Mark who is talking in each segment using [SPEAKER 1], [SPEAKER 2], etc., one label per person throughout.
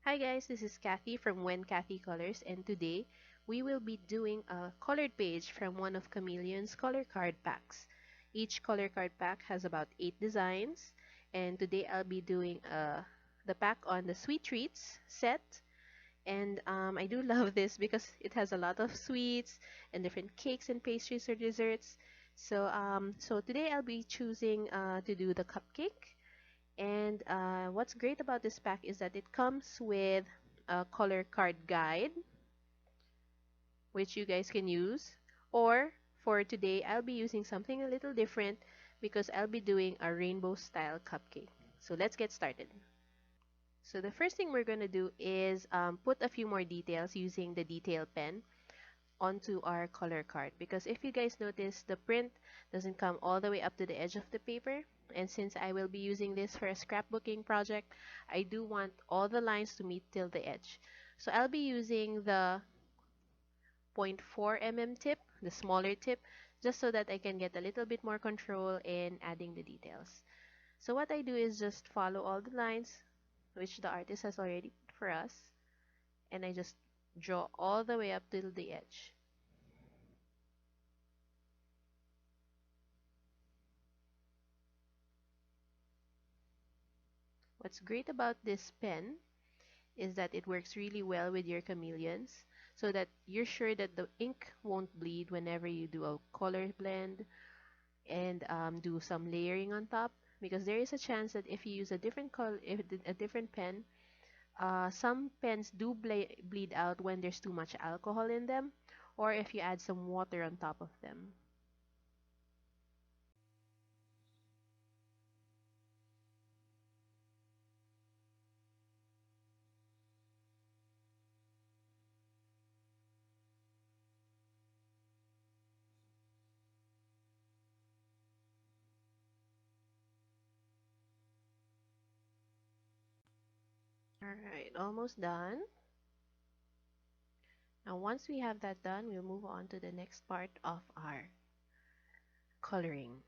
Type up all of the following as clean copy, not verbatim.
[SPEAKER 1] Hi guys, this is Cathy from When Cathy Colors, and today we will be doing a colored page from one of Chameleon's color card packs. Each color card pack has about 8 designs, and today I'll be doing the pack on the Sweet Treats set. And I do love this because it has a lot of sweets and different cakes and pastries or desserts. So today I'll be choosing to do the cupcake. And what's great about this pack is that it comes with a color card guide, which you guys can use. Or for today, I'll be using something a little different because I'll be doing a rainbow style cupcake. So let's get started. So the first thing we're going to do is put a few more details using the detail pen onto our color card, because if you guys notice, the print doesn't come all the way up to the edge of the paper, and since I will be using this for a scrapbooking project, I do want all the lines to meet till the edge. So I'll be using the 0.4 mm tip, the smaller tip, just so that I can get a little bit more control in adding the details. So what I do is just follow all the lines which the artist has already put for us, and I just draw all the way up till the edge. What's great about this pen is that it works really well with your chameleons, so that you're sure that the ink won't bleed whenever you do a color blend and do some layering on top, because there is a chance that if you use a different color, if a different pen, some pens do bleed out when there's too much alcohol in them, or if you add some water on top of them. Alright, almost done. Now once we have that done, we'll move on to the next part of our coloring.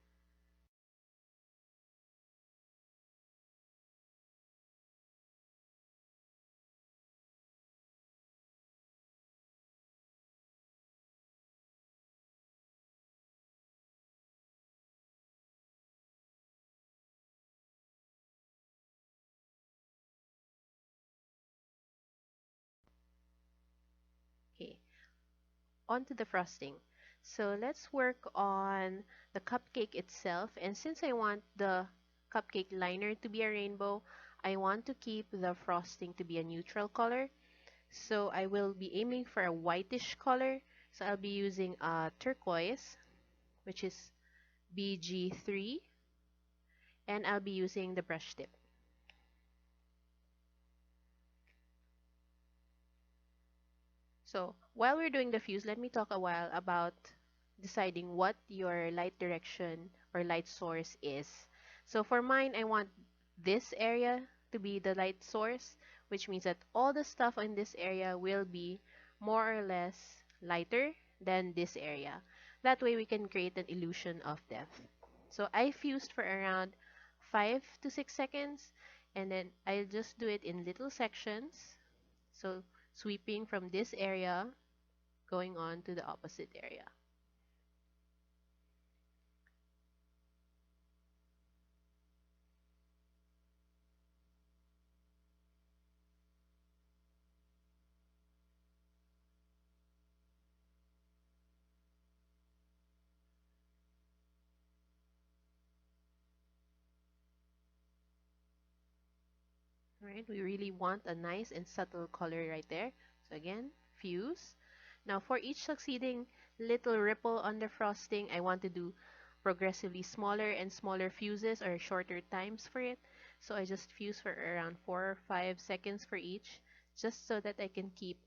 [SPEAKER 1] Okay, on to the frosting. So let's work on the cupcake itself. And since I want the cupcake liner to be a rainbow, I want to keep the frosting to be a neutral color. So I will be aiming for a whitish color. So I'll be using a turquoise, which is BG3, and I'll be using the brush tip. So while we're doing the fuse, let me talk a while about deciding what your light direction or light source is. So for mine, I want this area to be the light source, which means that all the stuff in this area will be more or less lighter than this area. That way we can create an illusion of depth. So I fused for around 5 to 6 seconds, and then I'll just do it in little sections. So sweeping from this area, going on to the opposite area. Alright, we really want a nice and subtle color right there. So again, fuse. Now for each succeeding little ripple on the frosting, I want to do progressively smaller and smaller fuses or shorter times for it. So I just fuse for around 4 or 5 seconds for each, just so that I can keep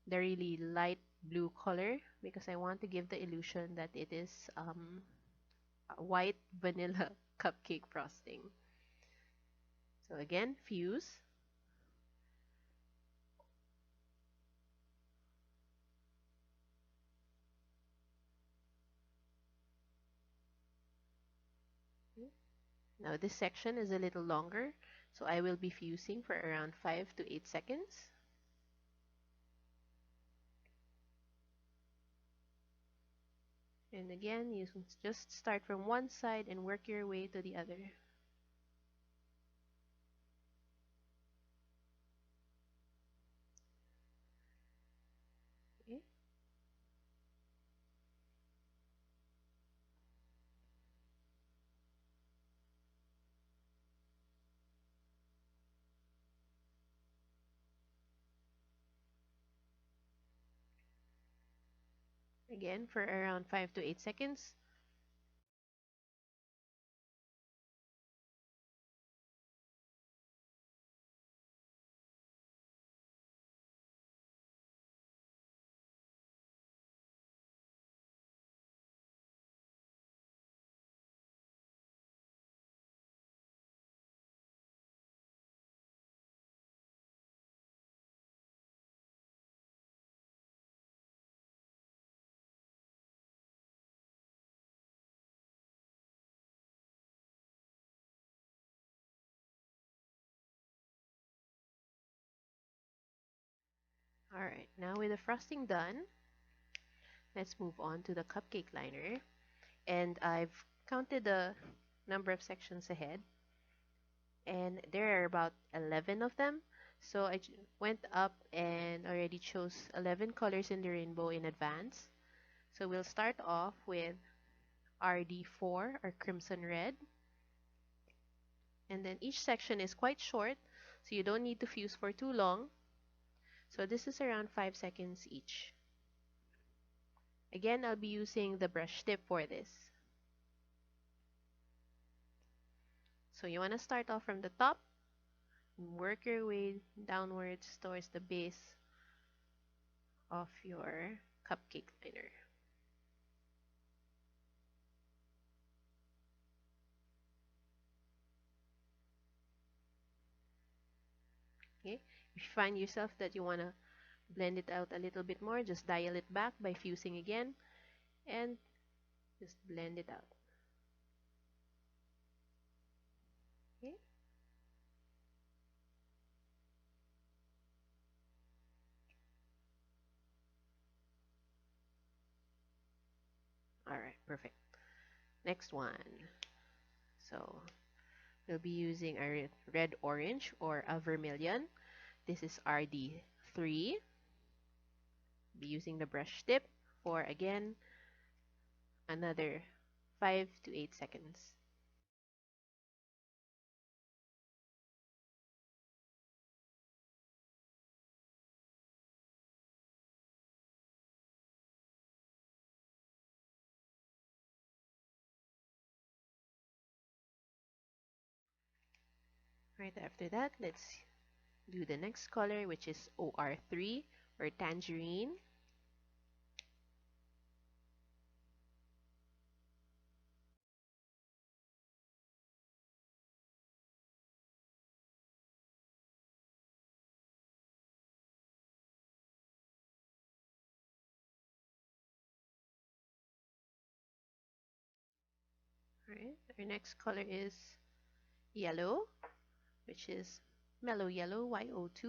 [SPEAKER 1] the really light blue color, because I want to give the illusion that it is a white vanilla cupcake frosting. So again, fuse. Now this section is a little longer, So I will be fusing for around 5 to 8 seconds. And again, you just start from one side and work your way to the other. Okay. Again, for around 5 to 8 seconds. Alright, now with the frosting done, let's move on to the cupcake liner. And I've counted the number of sections ahead, and there are about 11 of them. So I went up and already chose 11 colors in the rainbow in advance. So we'll start off with RD4 or crimson red. And then each section is quite short, so you don't need to fuse for too long. So this is around 5 seconds each. Again, I'll be using the brush tip for this. So you want to start off from the top, work your way downwards towards the base of your cupcake liner. Okay, if you find yourself that you want to blend it out a little bit more, just dial it back by fusing again and just blend it out. Okay. All right, perfect. Next one. So we'll be using a red orange or a vermilion. This is RD3. Be using the brush tip for again another 5 to 8 seconds. Right after that, let's do the next color, which is OR3 or tangerine. Alright, our next color is yellow, which is mellow yellow, YO2.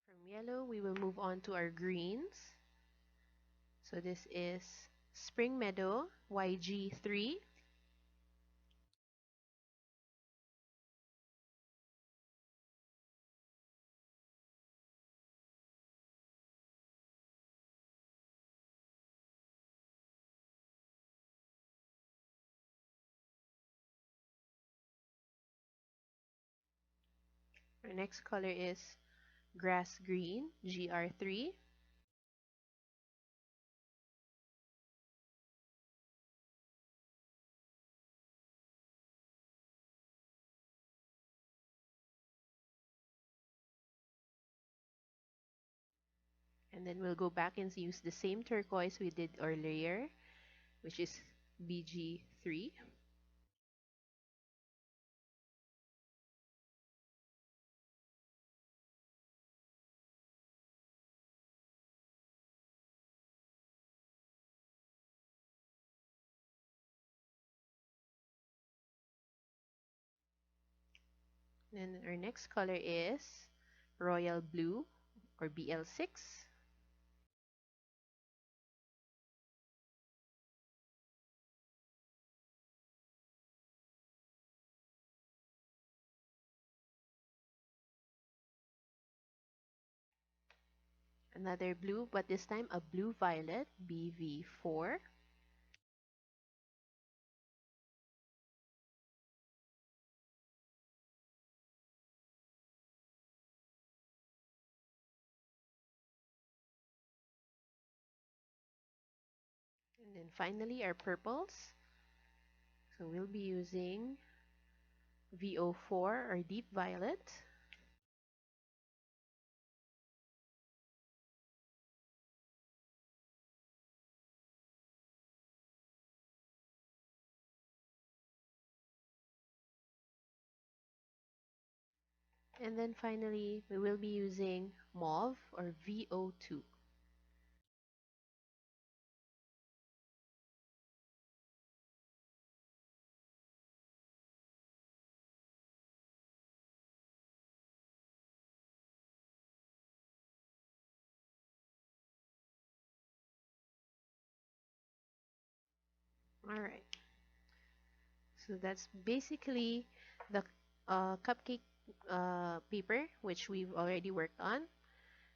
[SPEAKER 1] From yellow, we will move on to our greens. So this is Spring Meadow, YG3. Our next color is grass green, GR3. And then we'll go back and use the same turquoise we did earlier, which is BG3. And our next color is Royal Blue or BL6. Another blue, but this time a blue violet, BV4. And then finally our purples. So we'll be using VO4 or deep violet. And then finally we will be using mauve or VO2. Alright, so that's basically the cupcake paper which we've already worked on.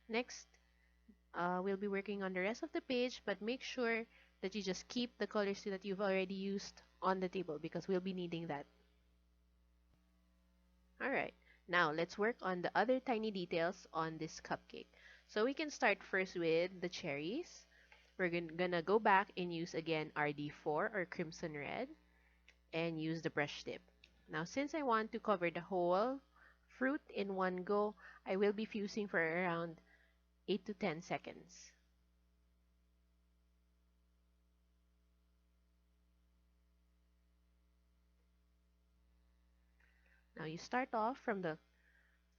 [SPEAKER 1] Next, we'll be working on the rest of the page, but make sure that you just keep the colors that you've already used on the table because we'll be needing that. Alright, now let's work on the other tiny details on this cupcake. So we can start first with the cherries. We're gonna go back and use again RD4 or crimson red and use the brush tip. Now since I want to cover the whole fruit in one go, I will be fusing for around 8 to 10 seconds. Now you start off from the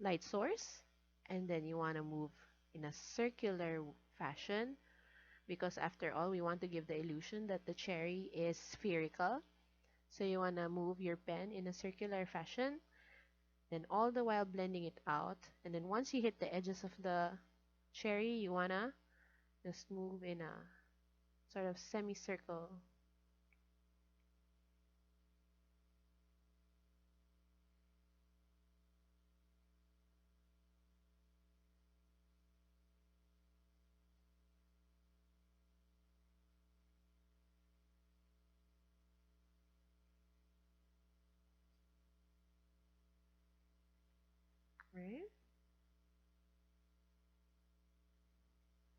[SPEAKER 1] light source and then you want to move in a circular fashion because after all we want to give the illusion that the cherry is spherical. So you want to move your pen in a circular fashion, then all the while blending it out, and then once you hit the edges of the cherry you want to just move in a sort of semicircle. Right?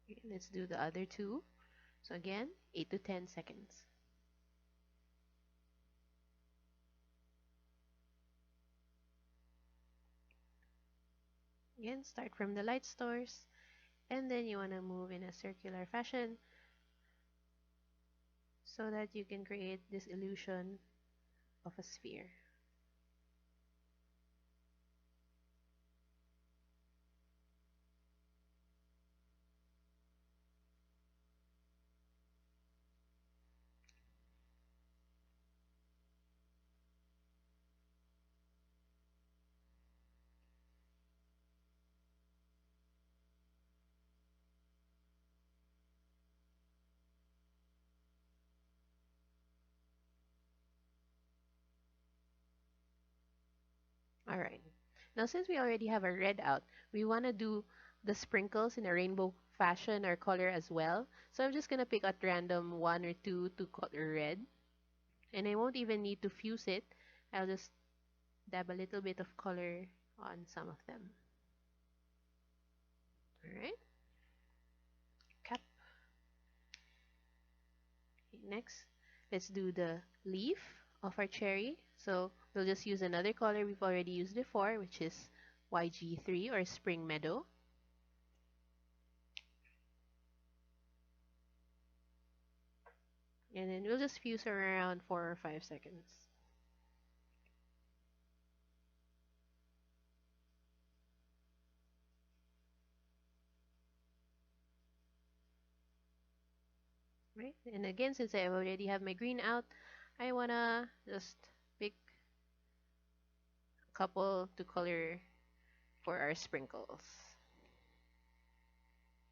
[SPEAKER 1] Okay, let's do the other two. So again, 8 to 10 seconds. Again, start from the light source and then you want to move in a circular fashion so that you can create this illusion of a sphere. Alright, now since we already have a red out, we want to do the sprinkles in a rainbow fashion or color as well. So I'm just going to pick at random one or two to color red. And I won't even need to fuse it. I'll just dab a little bit of color on some of them. Alright, cap. Okay, next, let's do the leaf of our cherry. So we'll just use another color we've already used before, which is YG3 or Spring Meadow. And then we'll just fuse around 4 or 5 seconds. Right? And again, since I already have my green out, I wanna just pick couple to color for our sprinkles.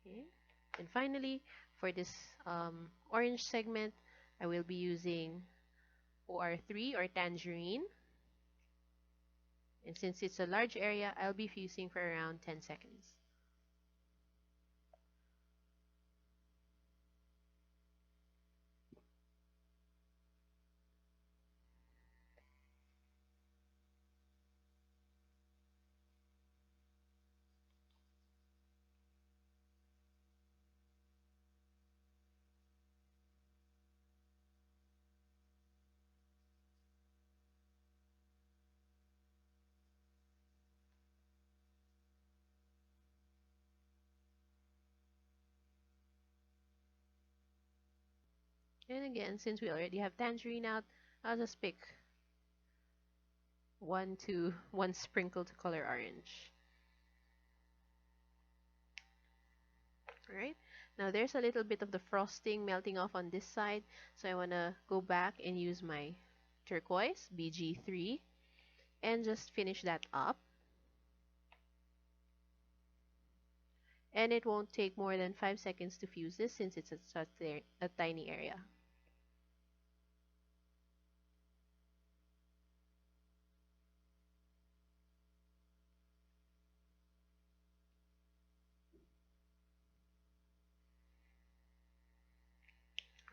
[SPEAKER 1] Okay. And finally, for this orange segment, I will be using OR3 or tangerine. And since it's a large area, I'll be fusing for around 10 seconds. And again, since we already have tangerine out, I'll just pick one sprinkle to color orange. Alright, now there's a little bit of the frosting melting off on this side, so I want to go back and use my turquoise BG3 and just finish that up. And it won't take more than 5 seconds to fuse this since it's such a tiny area.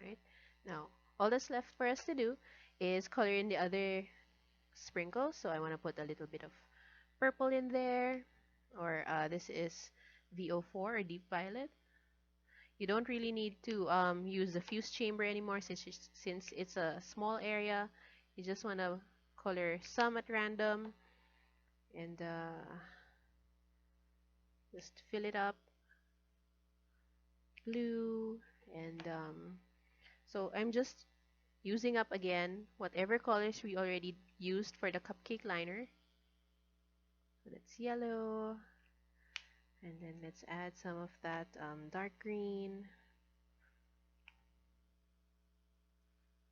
[SPEAKER 1] Right? Now, all that's left for us to do is color in the other sprinkles. So I want to put a little bit of purple in there, or this is VO4 or deep violet. You don't really need to use the fuse chamber anymore since it's a small area. You just want to color some at random and just fill it up. Blue and so I'm just using up again whatever colors we already used for the cupcake liner. So that's yellow, and then let's add some of that dark green.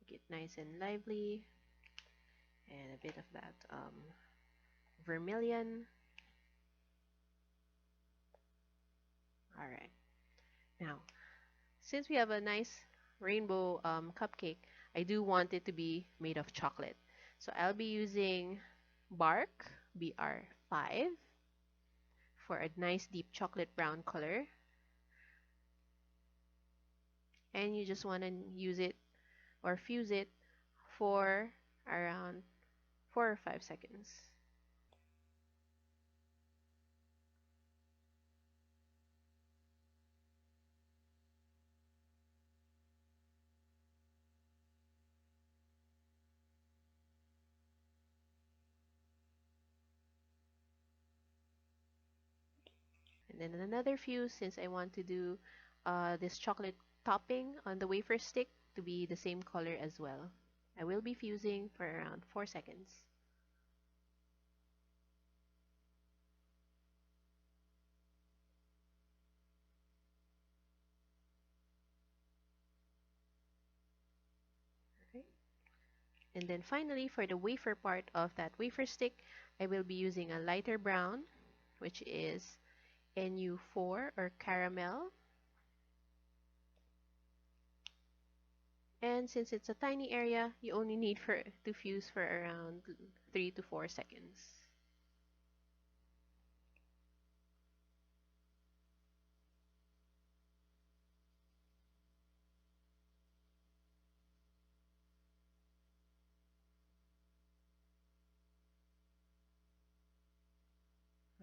[SPEAKER 1] Make it nice and lively, and a bit of that vermilion. Alright, now since we have a nice rainbow cupcake, I do want it to be made of chocolate. So I'll be using Bark, BR5, for a nice deep chocolate brown color. And you just want to use it or fuse it for around 4 or 5 seconds. And then another fuse, since I want to do this chocolate topping on the wafer stick to be the same color as well. I will be fusing for around 4 seconds. Okay. And then finally, for the wafer part of that wafer stick, I will be using a lighter brown, which is NU4 or caramel. And since it's a tiny area, you only need to fuse for around 3 to 4 seconds.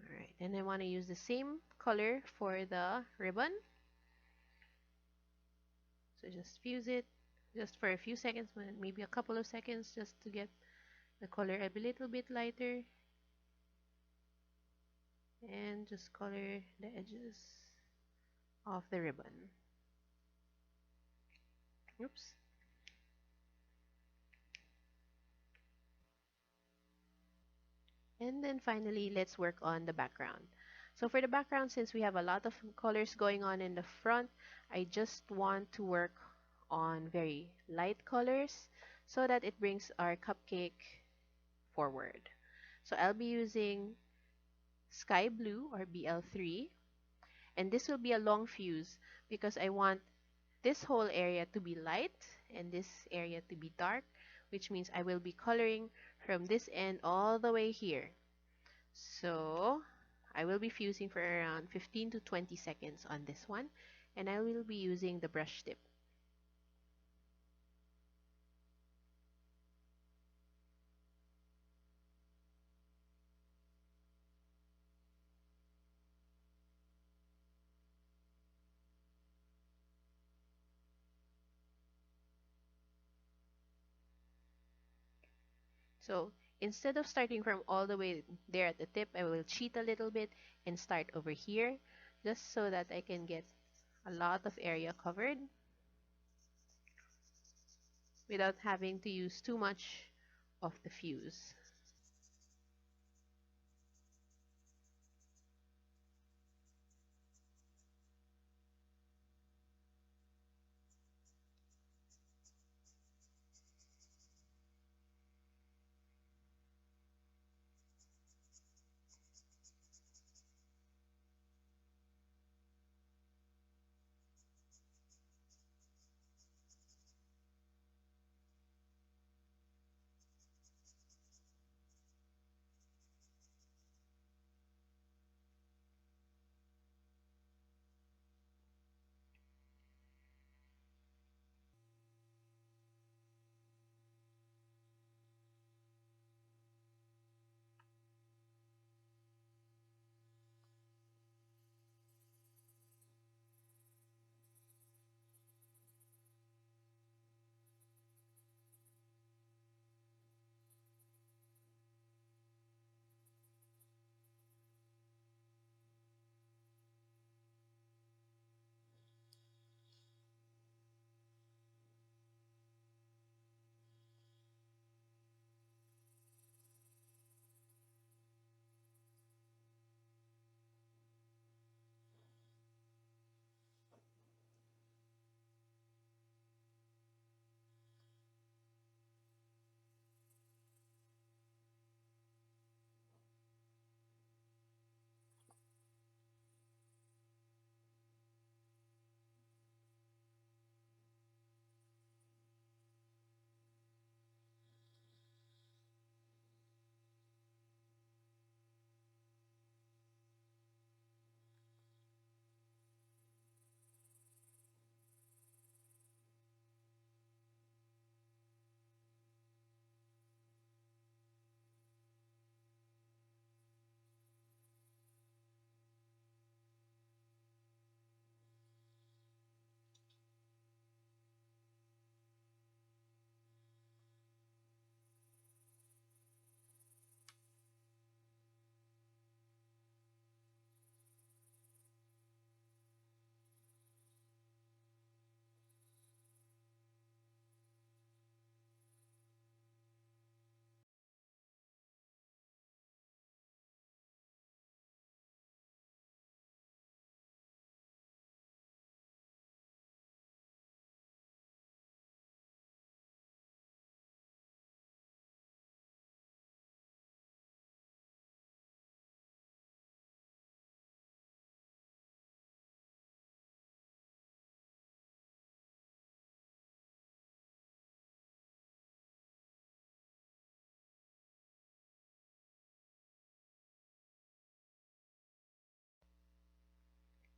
[SPEAKER 1] Alright, and I want to use the same color for the ribbon. So just fuse it just for a few seconds, maybe a couple of seconds, just to get the color a little bit lighter. And just color the edges of the ribbon. Oops. And then finally, let's work on the background. So for the background, since we have a lot of colors going on in the front, I just want to work on very light colors so that it brings our cupcake forward. So I'll be using Sky Blue or BL3, and this will be a long fuse because I want this whole area to be light and this area to be dark, which means I will be coloring from this end all the way here. So I will be fusing for around 15 to 20 seconds on this one, and I will be using the brush tip. So instead of starting from all the way there at the tip, I will cheat a little bit and start over here just so that I can get a lot of area covered without having to use too much of the fuse.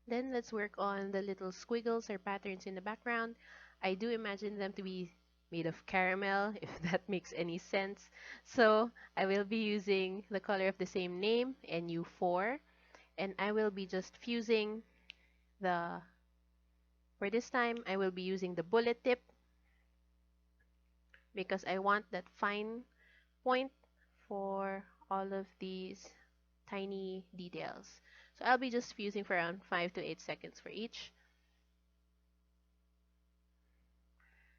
[SPEAKER 1] Then let's work on the little squiggles or patterns in the background. I do imagine them to be made of caramel, if that makes any sense. So I will be using the color of the same name, NU4, and I will be just fusing the, for this time, I will be using the bullet tip because I want that fine point for all of these tiny details. So I'll be just fusing for around 5 to 8 seconds for each.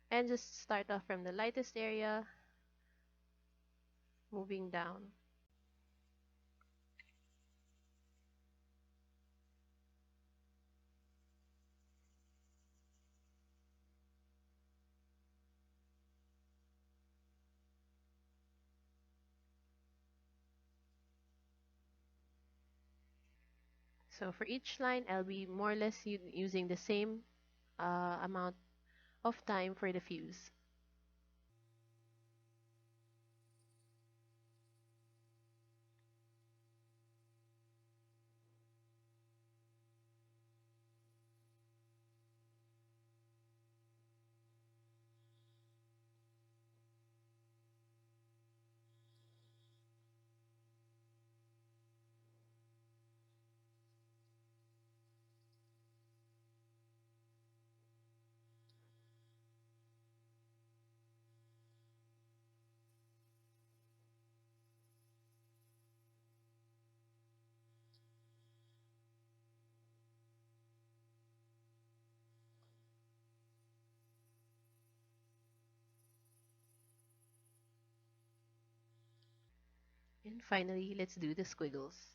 [SPEAKER 1] And just start off from the lightest area, moving down. So for each line, I'll be more or less using the same amount of time for the fuse. And finally, let's do the squiggles.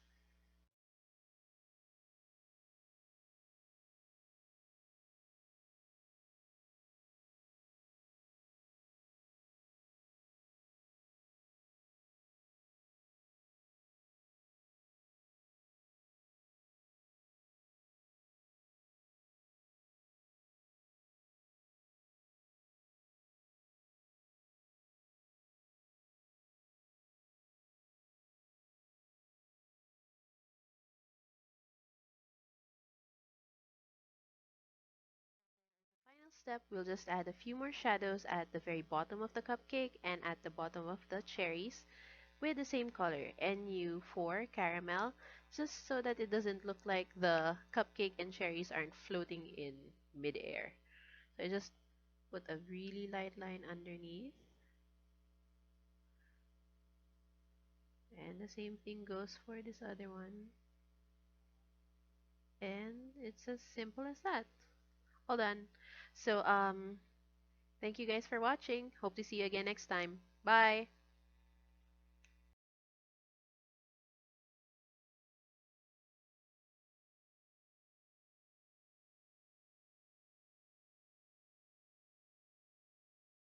[SPEAKER 1] Final step, we'll just add a few more shadows at the very bottom of the cupcake and at the bottom of the cherries with the same color, NU4 caramel, just so that it doesn't look like the cupcake and cherries aren't floating in midair. So I just put a really light line underneath, and the same thing goes for this other one. And it's as simple as that. All done. So thank you guys for watching. Hope to see you again next time. Bye.